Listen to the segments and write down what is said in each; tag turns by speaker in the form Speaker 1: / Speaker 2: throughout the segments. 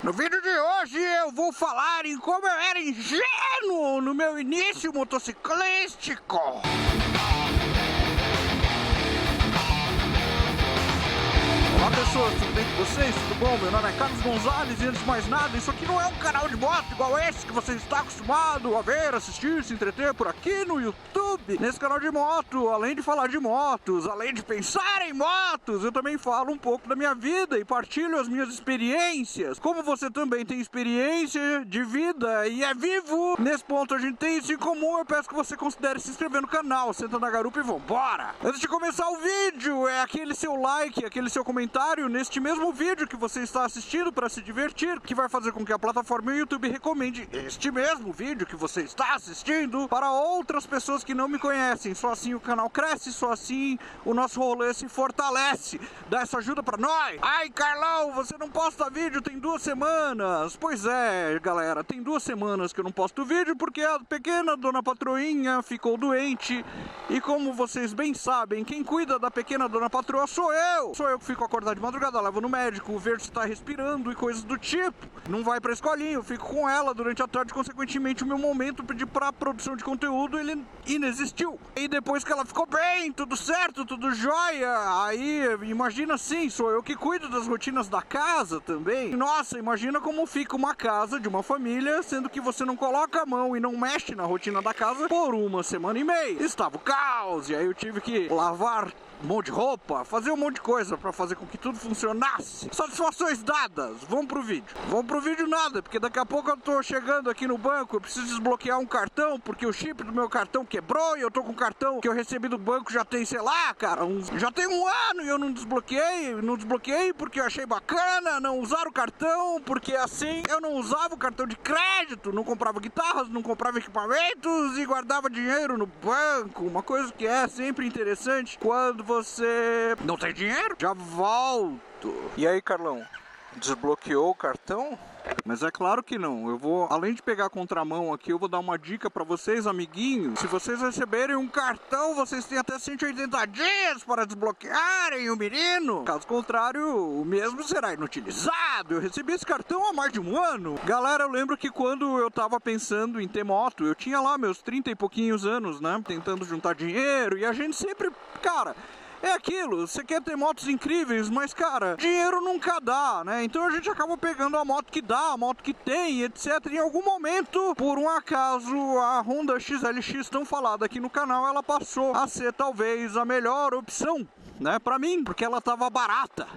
Speaker 1: No vídeo de hoje eu vou falar em como eu era ingênuo no meu início motociclístico. Olá pessoas, tudo bem com vocês? Tudo bom? Meu nome é Carlos Gonzalez e antes de mais nada, isso aqui não é um canal de moto igual esse que você está acostumado a ver, assistir, se entreter por aqui no YouTube. Nesse canal de moto, além de falar de motos, além de pensar em motos, eu também falo um pouco da minha vida e partilho as minhas experiências. Como você também tem experiência de vida e é vivo, nesse ponto a gente tem isso em comum, eu peço que você considere se inscrever no canal, senta na garupa e vambora! Antes de começar o vídeo, é aquele seu like, aquele seu comentário neste mesmo vídeo que você está assistindo para se divertir, que vai fazer com que a plataforma YouTube recomende este mesmo vídeo que você está assistindo para outras pessoas que não me conhecem. Só assim o canal cresce, só assim o nosso rolê se fortalece. Dá essa ajuda para nós. Ai, Carlão, você não posta vídeo tem 2 semanas. Pois é, galera, tem 2 semanas que eu não posto vídeo porque a pequena dona patroinha ficou doente. E como vocês bem sabem, quem cuida da pequena dona patroa sou eu. Sou eu que fico acordar de madrugada, levo no médico, ver se tá respirando e coisas do tipo. Não vai pra escolinha, eu fico com ela durante a tarde, consequentemente o meu momento de pra produção de conteúdo ele inexistiu. E depois que ela ficou bem, tudo certo, tudo jóia, aí imagina assim, sou eu que cuido das rotinas da casa também. Nossa, imagina como fica uma casa de uma família, sendo que você não coloca a mão e não mexe na rotina da casa por 1 semana e meia. Estava o caos, e aí eu tive que lavar um monte de roupa, fazer um monte de coisa pra fazer com que tudo funcionasse. Satisfações dadas, vamos pro vídeo. Vamos pro vídeo nada, porque daqui a pouco eu tô chegando aqui no banco, eu preciso desbloquear um cartão, porque o chip do meu cartão quebrou e eu tô com um cartão que eu recebi do banco já tem, sei lá, cara, já tem 1 ano e eu não desbloqueei porque eu achei bacana não usar o cartão, porque assim eu não usava o cartão de crédito, não comprava guitarras, não comprava equipamentos e guardava dinheiro no banco, uma coisa que é sempre interessante quando você não tem dinheiro. Já volto. E aí, Carlão? Desbloqueou o cartão? Mas é claro que não. Eu vou, além de pegar a contramão aqui, eu vou dar uma dica pra vocês, amiguinhos. Se vocês receberem um cartão, vocês têm até 180 dias para desbloquearem o menino. Caso contrário, o mesmo será inutilizado. Eu recebi esse cartão há mais de 1 ano. Galera, eu lembro que quando eu tava pensando em ter moto, eu tinha lá meus 30 e pouquinhos anos, né? Tentando juntar dinheiro e a gente sempre, cara... É aquilo, você quer ter motos incríveis, mas cara, dinheiro nunca dá, né? Então a gente acaba pegando a moto que dá, a moto que tem, etc. Em algum momento, por um acaso, a Honda XLX tão falada aqui no canal, ela passou a ser talvez a melhor opção, né, pra mim, porque ela tava barata.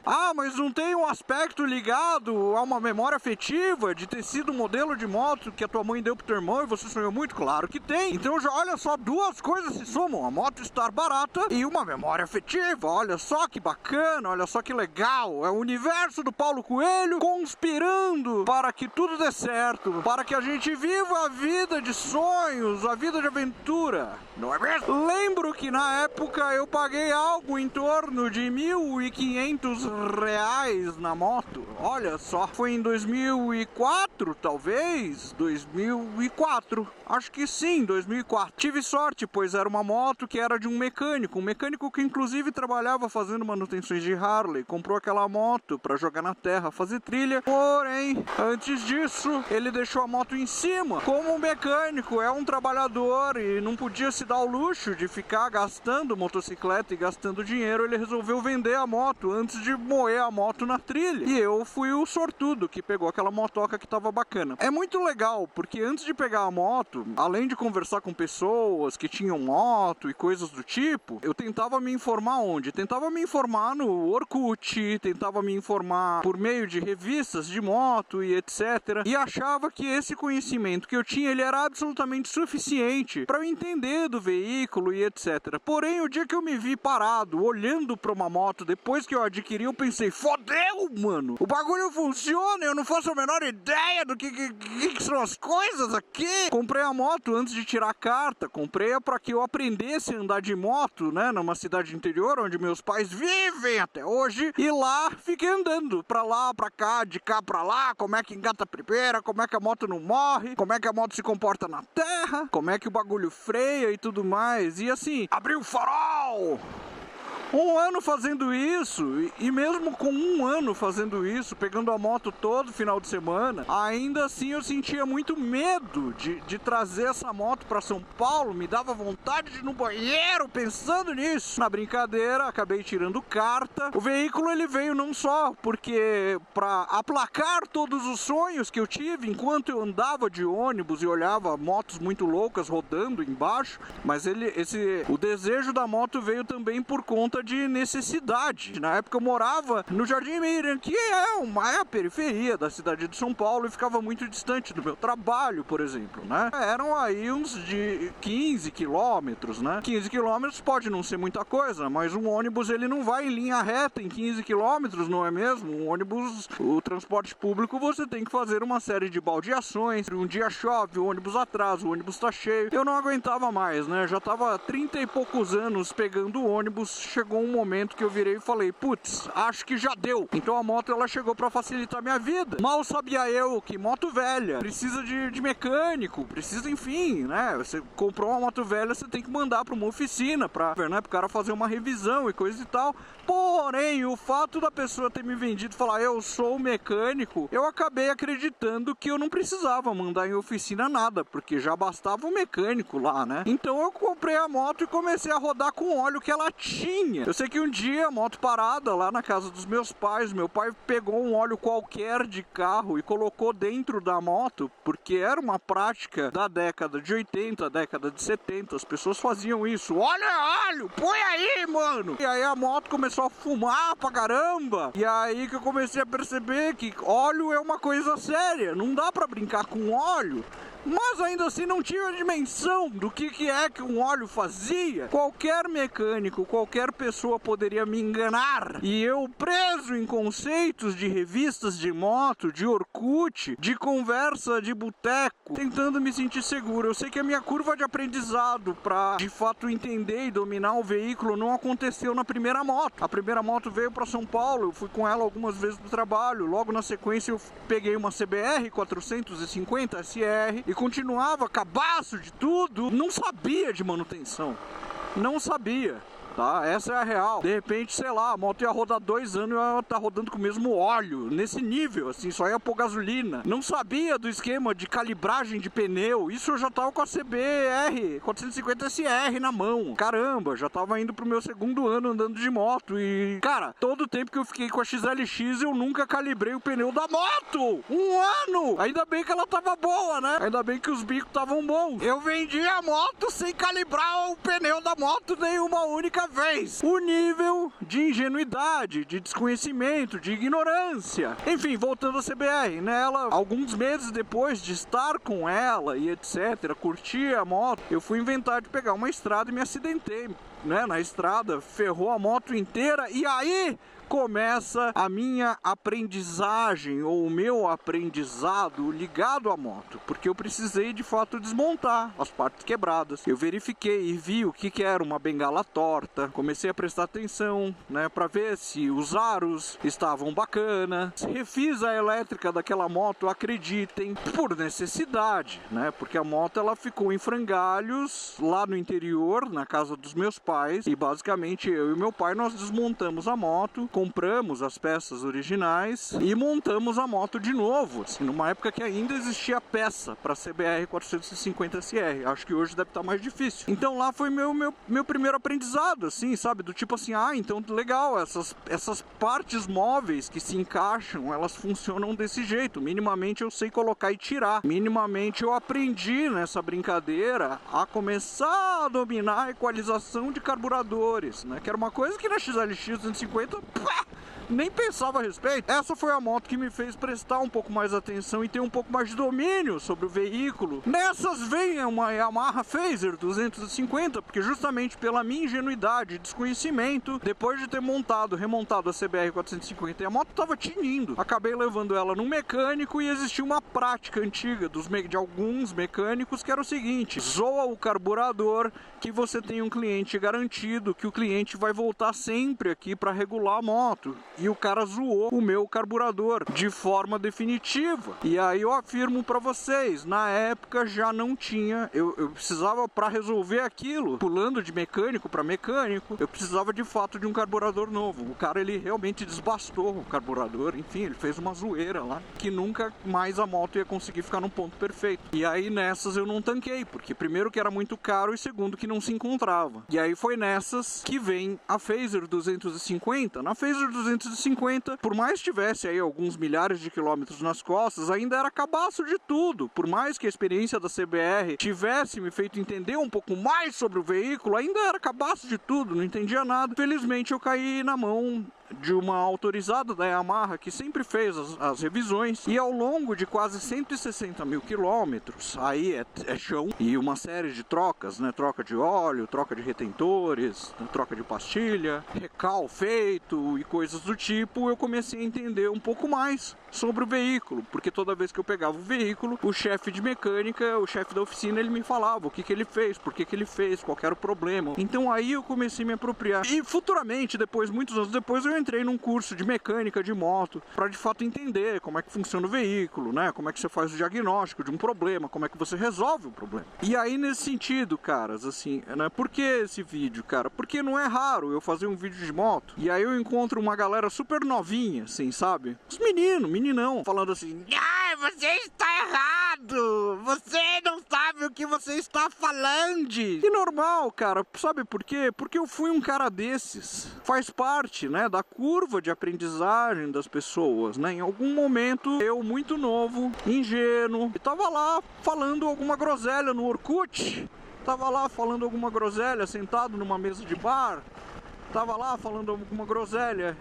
Speaker 1: Ah, mas não tem um aspecto ligado a uma memória afetiva de ter sido o modelo de moto que a tua mãe deu pro teu irmão e você sonhou muito? Claro que tem. Então já olha só, 2 coisas se somam, a moto estar barata e uma memória afetiva. Olha só que bacana, olha só que legal. É o universo do Paulo Coelho conspirando para que tudo dê certo, para que a gente viva a vida de sonhos, a vida de aventura, não é mesmo? Lembro que na época eu paguei algo em torno de R$1.500 na moto. Olha só, foi em 2004, talvez? 2004, acho que sim, 2004. Tive sorte, pois era uma moto que era de um mecânico que inclusive trabalhava fazendo manutenções de Harley, comprou aquela moto para jogar na terra, fazer trilha. Porém, antes disso, ele deixou a moto em cima. Como um mecânico é um trabalhador e não podia se dar o luxo de ficar gastando motocicleta e gastando dinheiro, ele resolveu vender a moto antes de moer a moto na trilha. E eu fui o sortudo que pegou aquela motoca que tava bacana. É muito legal, porque antes de pegar a moto, além de conversar com pessoas que tinham moto e coisas do tipo, eu tentava me informar onde? Tentava me informar no Orkut, tentava me informar por meio de revistas de moto e etc. E achava que esse conhecimento que eu tinha, ele era absolutamente suficiente para eu entender do veículo e etc. Porém, o dia que eu me vi parado, olhando para uma moto, depois que eu adquiri, eu pensei, fodeu, mano! O bagulho funciona, eu não faço a menor ideia do que são as coisas aqui! Comprei a moto antes de tirar a carta, comprei para que eu aprendesse a andar de moto, né, numa cidade interior, onde meus pais vivem até hoje, e lá fiquei andando, pra lá, pra cá, de cá pra lá, como é que engata a primeira, como é que a moto não morre, como é que a moto se comporta na terra, como é que o bagulho freia e tudo mais, e assim, abri o farol! Um ano fazendo isso, e mesmo com um ano fazendo isso, pegando a moto todo final de semana, ainda assim eu sentia muito medo de trazer essa moto para São Paulo, me dava vontade de ir no banheiro pensando nisso. Na brincadeira, acabei tirando carta. O veículo ele veio não só porque para aplacar todos os sonhos que eu tive enquanto eu andava de ônibus e olhava motos muito loucas rodando embaixo, mas o desejo da moto veio também por conta de necessidade. Na época eu morava no Jardim Miriam, que é a periferia da cidade de São Paulo e ficava muito distante do meu trabalho, por exemplo, né? Eram aí uns de 15 quilômetros, né? 15 quilômetros pode não ser muita coisa, mas um ônibus ele não vai em linha reta em 15 quilômetros, não é mesmo? Um ônibus, o transporte público, você tem que fazer uma série de baldeações. Um dia chove, o ônibus atrasa, o ônibus tá cheio. Eu não aguentava mais, né? Já tava 30 e poucos anos pegando o ônibus. Chegou um momento que eu virei e falei, putz, acho que já deu. Então a moto ela chegou para facilitar minha vida. Mal sabia eu que moto velha precisa de mecânico, precisa, enfim, né? Você comprou uma moto velha, você tem que mandar para uma oficina para o cara fazer uma revisão e coisa e tal. Porém, o fato da pessoa ter me vendido e falar eu sou mecânico, eu acabei acreditando que eu não precisava mandar em oficina nada, porque já bastava o mecânico lá, né? Então eu comprei a moto e comecei a rodar com o óleo que ela tinha. Eu sei que um dia, a moto parada lá na casa dos meus pais, meu pai pegou um óleo qualquer de carro e colocou dentro da moto, porque era uma prática da década de 80, década de 70, as pessoas faziam isso. Óleo é óleo, põe aí, mano! E aí a moto começou a fumar pra caramba, e aí que eu comecei a perceber que óleo é uma coisa séria, não dá pra brincar com óleo. Mas ainda assim não tinha a dimensão do que é que um óleo fazia. Qualquer mecânico, qualquer pessoa poderia me enganar. E eu preso em conceitos de revistas de moto, de Orkut, de conversa de boteco, tentando me sentir seguro. Eu sei que a minha curva de aprendizado para de fato entender e dominar o veículo não aconteceu na primeira moto. A primeira moto veio para São Paulo, eu fui com ela algumas vezes pro trabalho. Logo na sequência eu peguei uma CBR 450 SR e continuava cabaço de tudo, não sabia de manutenção, não sabia. Tá? Essa é a real. De repente, sei lá, a moto ia rodar 2 anos e ela tá rodando com o mesmo óleo, nesse nível, assim, só ia pôr gasolina. Não sabia do esquema de calibragem de pneu. Isso eu já tava com a CBR 450 SR na mão. Caramba, já tava indo pro meu 2º ano andando de moto e, cara, todo o tempo que eu fiquei com a XLX eu nunca calibrei o pneu da moto. 1 ano! Ainda bem que ela tava boa, né? Ainda bem que os bicos estavam bons. Eu vendi a moto sem calibrar o pneu da moto nenhuma única vez. O nível de ingenuidade, de desconhecimento, de ignorância. Enfim, voltando à CBR, nela, alguns meses depois de estar com ela e etc, curtir a moto, eu fui inventar de pegar uma estrada e me acidentei, né, na estrada, ferrou a moto inteira e aí começa a minha aprendizagem ou o meu aprendizado ligado à moto, porque eu precisei de fato desmontar as partes quebradas. Eu verifiquei e vi o que era uma bengala torta, comecei a prestar atenção, né, para ver se os aros estavam bacana. Refiz a elétrica daquela moto, acreditem, por necessidade, né, porque a moto ela ficou em frangalhos lá no interior, na casa dos meus pais, e basicamente eu e meu pai nós desmontamos a moto, compramos as peças originais e montamos a moto de novo, assim, numa época que ainda existia peça para CBR 450 SR. Acho que hoje deve estar mais difícil. Então lá foi meu primeiro aprendizado, assim, sabe? Do tipo assim, então legal, essas partes móveis que se encaixam, elas funcionam desse jeito. Minimamente eu sei colocar e tirar. Minimamente eu aprendi nessa brincadeira a começar a dominar a equalização de carburadores, né? Que era uma coisa que na XLX 250 nem pensava a respeito. Essa foi a moto que me fez prestar um pouco mais atenção e ter um pouco mais de domínio sobre o veículo. Nessas vem uma Yamaha Phaser 250, porque justamente pela minha ingenuidade e desconhecimento, depois de ter remontado a CBR 450 e a moto tava tinindo, acabei levando ela no mecânico e existia uma prática antiga de alguns mecânicos que era o seguinte: zoa o carburador que você tem um cliente garantido, que o cliente vai voltar sempre aqui para regular a moto. e o cara zoou o meu carburador de forma definitiva. E aí eu afirmo pra vocês, na época já não tinha, eu precisava pra resolver aquilo, pulando de mecânico pra mecânico, eu precisava de fato de um carburador novo. O cara, ele realmente desbastou o carburador, enfim, ele fez uma zoeira lá, que nunca mais a moto ia conseguir ficar no ponto perfeito. E aí nessas eu não tanquei, porque primeiro que era muito caro e segundo que não se encontrava. E aí foi nessas que vem a Fazer 250. Na Fazer 250, por mais tivesse aí alguns milhares de quilômetros nas costas, ainda era cabaço de tudo. Por mais que a experiência da CBR tivesse me feito entender um pouco mais sobre o veículo, ainda era cabaço de tudo, não entendia nada. Felizmente eu caí na mão de uma autorizada da Yamaha que sempre fez as revisões, e ao longo de quase 160 mil quilômetros, aí é chão, e uma série de trocas, né? Troca de óleo, troca de retentores, troca de pastilha, recal feito e coisas do tipo, eu comecei a entender um pouco mais sobre o veículo, porque toda vez que eu pegava o veículo, o chefe de mecânica, o chefe da oficina, ele me falava o que ele fez, por que ele fez, qual era o problema. Então aí eu comecei a me apropriar. E futuramente, depois, muitos anos depois, eu entrei num curso de mecânica de moto, para de fato entender como é que funciona o veículo, né? Como é que você faz o diagnóstico de um problema, como é que você resolve o problema. E aí nesse sentido, caras, assim, né? Por que esse vídeo, cara? Porque não é raro eu fazer um vídeo de moto, e aí eu encontro uma galera super novinha, assim, sabe? Os meninão, falando assim: "Ai, você está errado! Você não sabe o que você está falando!" E normal, cara, sabe por quê? Porque eu fui um cara desses. Faz parte, né, da curva de aprendizagem das pessoas, né? Em algum momento, eu muito novo, ingênuo, tava lá falando alguma groselha no Orkut, tava lá falando alguma groselha sentado numa mesa de bar, tava lá falando alguma groselha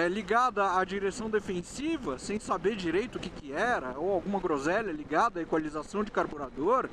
Speaker 1: ligada à direção defensiva, sem saber direito o que era, ou alguma groselha ligada à equalização de carburador,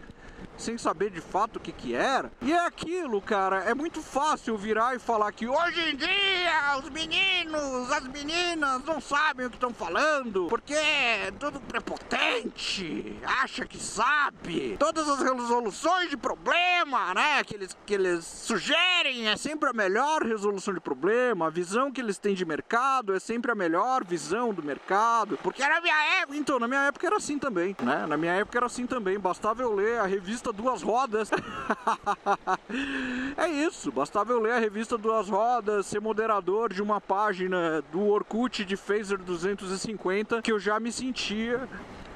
Speaker 1: sem saber de fato o que era. E é aquilo, cara, é muito fácil virar e falar que hoje em dia os meninos, as meninas não sabem o que estão falando, porque é tudo prepotente, acha que sabe. Todas as resoluções de problema, né, que eles sugerem é sempre a melhor resolução de problema, a visão que eles têm de mercado é sempre a melhor visão do mercado, porque na minha época, então, na minha época era assim também, né, na minha época era assim também, bastava eu ler a revista Duas Rodas. É isso, bastava eu ler a revista Duas Rodas, ser moderador de uma página do Orkut de Fazer 250, que eu já me sentia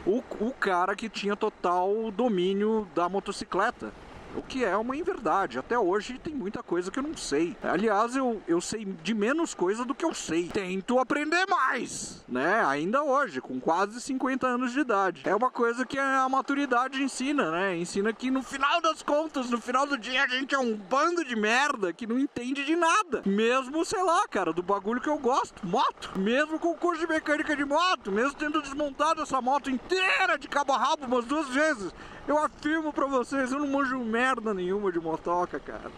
Speaker 1: o cara que tinha total domínio da motocicleta. O que é uma inverdade. Até hoje tem muita coisa que eu não sei. Aliás, eu sei de menos coisa do que eu sei. Tento aprender mais, né? Ainda hoje, com quase 50 anos de idade. É uma coisa que a maturidade ensina, né? Ensina que no final das contas, no final do dia, a gente é um bando de merda que não entende de nada. Mesmo, sei lá, cara, do bagulho que eu gosto, moto. Mesmo com o curso de mecânica de moto, mesmo tendo desmontado essa moto inteira de cabo a rabo umas 2 vezes, eu afirmo pra vocês, eu não manjo merda nenhuma de motoca, cara.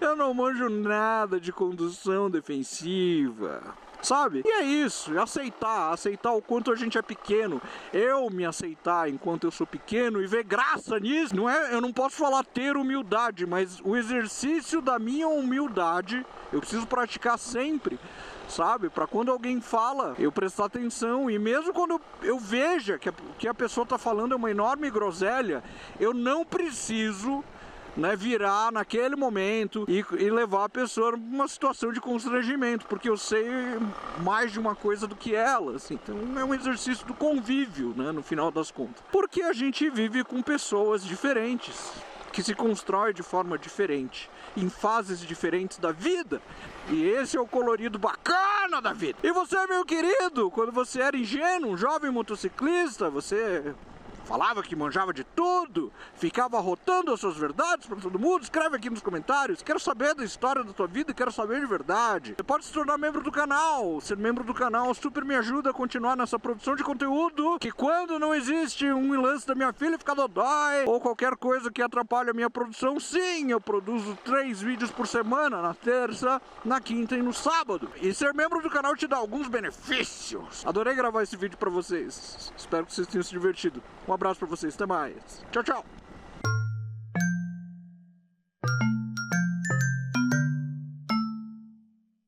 Speaker 1: Eu não manjo nada de condução defensiva, sabe? E é isso, aceitar o quanto a gente é pequeno. Eu me aceitar enquanto eu sou pequeno e ver graça nisso. Não é, eu não posso falar ter humildade, mas o exercício da minha humildade eu preciso praticar sempre, sabe? Pra quando alguém fala, eu prestar atenção. E mesmo quando eu veja que a pessoa tá falando é uma enorme groselha, eu não preciso, né, virar naquele momento e levar a pessoa numa situação de constrangimento, porque eu sei mais de uma coisa do que ela, assim. Então é um exercício do convívio, né, no final das contas. Porque a gente vive com pessoas diferentes, que se constrói de forma diferente, em fases diferentes da vida. E esse é o colorido bacana da vida. E você, meu querido, quando você era ingênuo, um jovem motociclista, você falava que manjava de tudo, ficava rotando as suas verdades para todo mundo. Escreve aqui nos comentários. Quero saber da história da tua vida, quero saber de verdade. Você pode se tornar membro do canal. Ser membro do canal super me ajuda a continuar nessa produção de conteúdo, que quando não existe um lance da minha filha fica dodói, ou qualquer coisa que atrapalhe a minha produção, sim, eu produzo 3 vídeos por semana, na terça, na quinta e no sábado. E ser membro do canal te dá alguns benefícios. Adorei gravar esse vídeo pra vocês. Espero que vocês tenham se divertido. Um abraço pra vocês, até mais. Tchau, tchau.